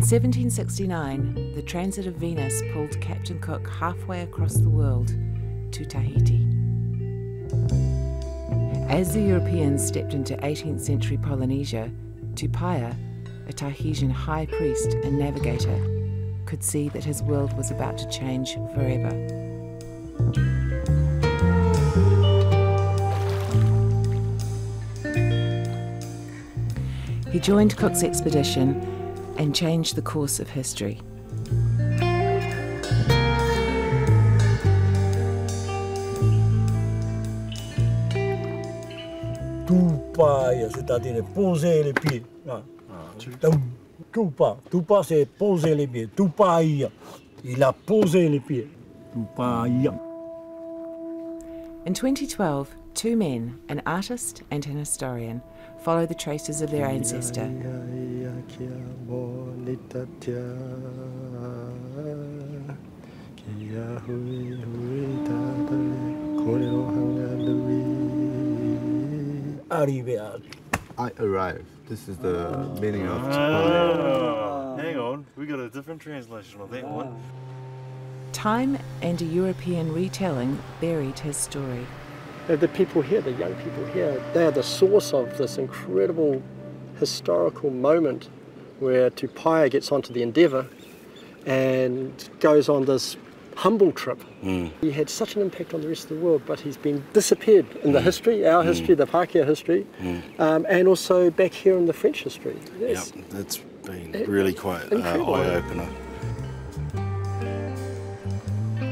1769, the transit of Venus pulled Captain Cook halfway across the world to Tahiti. As the Europeans stepped into 18th century Polynesia, Tupaia, a Tahitian high priest and navigator, could see that his world was about to change forever. He joined Cook's expedition and changed the course of history. Tupaia, c'est-à-dire poser les pieds. Tupa, c'est poser les pieds. Tupaia, il a posé les pieds. Tupaia. In 2012, two men, an artist and an historian, follow the traces of their ancestor. I arrived. This is the meaning of Tupaia. Hang on, we got a different translation of that one. Time and a European retelling buried his story. The people here, the young people here, they are the source of this incredible historical moment where Tupaia gets onto the Endeavour and goes on this humble trip. He had such an impact on the rest of the world, but he's been disappeared in the history, our history, the Pākehā history, and also back here in the French history. Yep, that's been really quite an eye-opener.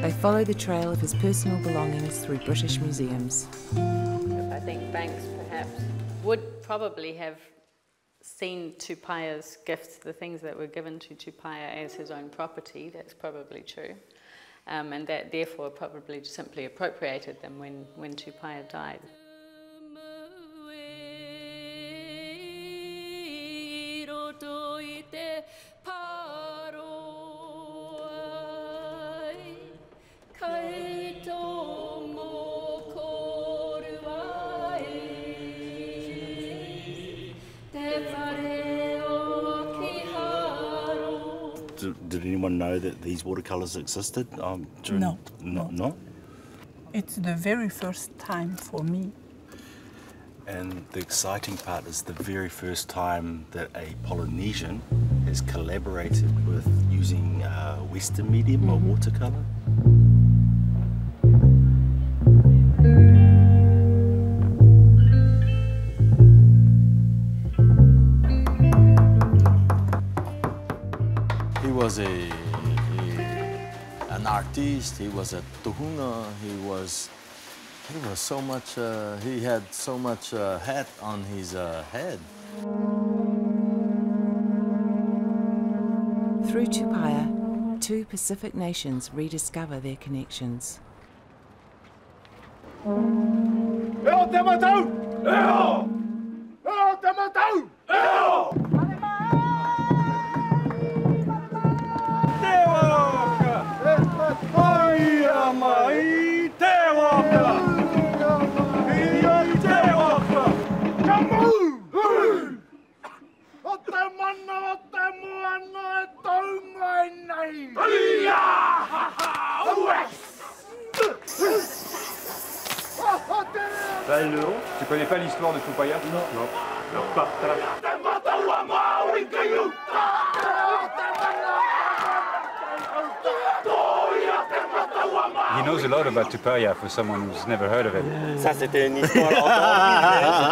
They follow the trail of his personal belongings through British museums. I think Banks perhaps would probably have seen Tupaia's gifts, the things that were given to Tupaia, as his own property. That's probably true. And that therefore probably simply appropriated them when Tupaia died. Did anyone know that these watercolours existed? No. No? It's the very first time for me. And the exciting part is the very first time that a Polynesian has collaborated with using Western medium or watercolour. He was an artist. He was a tuhuna. He was so much. He had so much hat on his head. Through Tupaia, two Pacific nations rediscover their connections. Tu connais pas l'histoire de Tupaia? Non. Non. Alors partage. He knows a lot about Tupaia for someone who's never heard of it. Ça c'était une histoire entendue,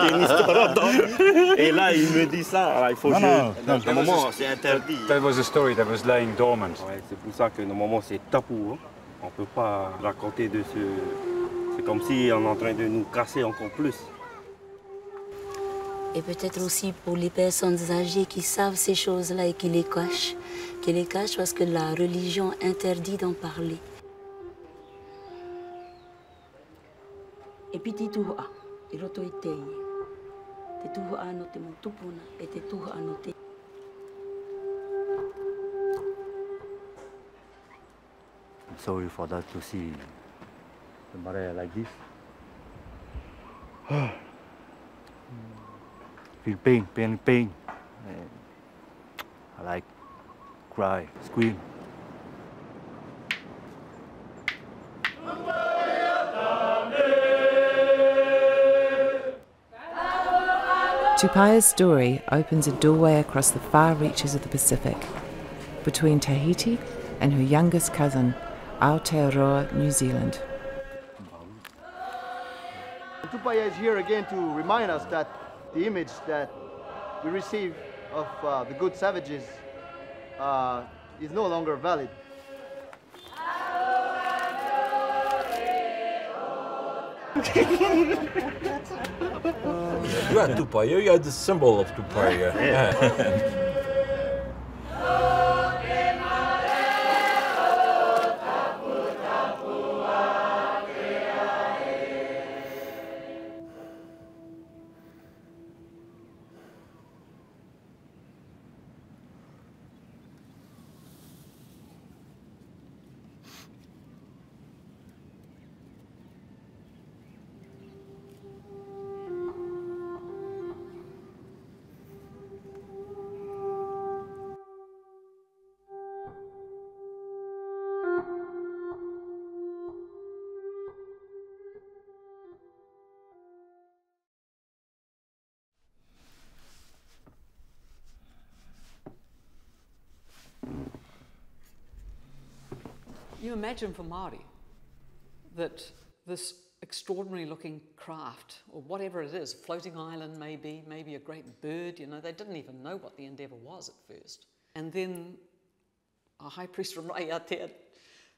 c'était une histoire entendue. Et là il me dit ça, alors il faut que normalement c'est interdit. That was a story that was lying dormant. Ouais, c'est pour ça que normalement c'est tabou. Hein. On peut pas raconter de ce. C'est comme si on est en train de nous casser encore plus. Et peut-être aussi pour les personnes âgées qui savent ces choses-là et qui les cachent parce que la religion interdit d'en parler. E piti tuhua, I roto I tei. Te tuhua no te motupuna e te tuhua no te. I'm sorry for that to see the mother like this. Feel pain. I like cry, scream. Tupaia's story opens a doorway across the far reaches of the Pacific, between Tahiti and her youngest cousin, Aotearoa, New Zealand. Tupaia is here again to remind us that the image that we receive of the good savages is no longer valid. You are Tupaia, you are the symbol of Tupaia. You imagine for Māori that this extraordinary looking craft, or whatever it is, floating island maybe a great bird, you know, they didn't even know what the Endeavour was at first. And then a high priest from Raiatea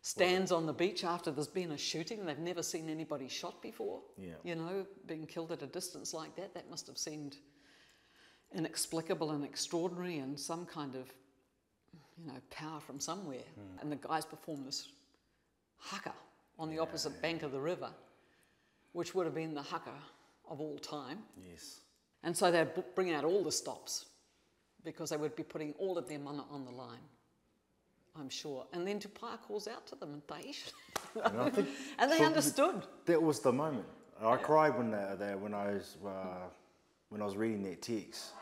stands on the beach after there's been a shooting. They've never seen anybody shot before, you know, being killed at a distance like that. That must have seemed inexplicable and extraordinary, and some kind of, you know, power from somewhere. And the guys perform this haka on the opposite bank of the river, which would have been the haka of all time. Yes. And so they'd bring out all the stops because they would be putting all of their mana on the line, I'm sure. And then Tupaia calls out to them in Tahitian. And, I think and they understood. That was the moment. I cried when I was reading that text.